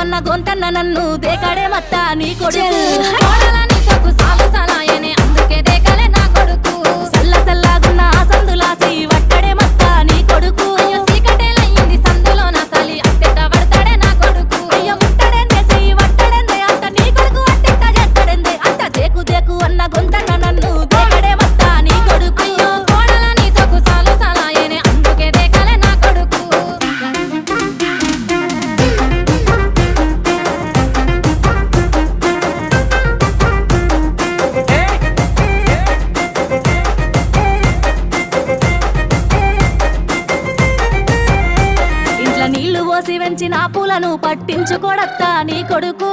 అన్న గొంతన్న నన్ను దేకడే మత్తా నీ కొడుకు అందుకే దేకలే నా కొడుకు సల్ల సల్లాగున్న ఆ సందులాసి వట్టడే మత్తా నీ కొడుకు చీకటేలయ్యింది సందులో నా సలి అట్టెట్ట పడతాడే నా కొడుకు అయ్యో ముట్టడెందే చెయ్యి వట్టడెందే అంత నీ కొడుకు అట్టెట్ట చేస్తాడెందే అంత దేకు దేకు అన్న గొంతన్న నన్ను దేకడే మత్తా నీ కొడుకు అయ్యో కోడలని సొక్కు సాలు సలాయనే అందుకే దేకలే నా కొడుకు ఇంట్లో నీళ్లు పోసి వెంచిన పూలను పట్టించుకోడత్తా నీ కొడుకు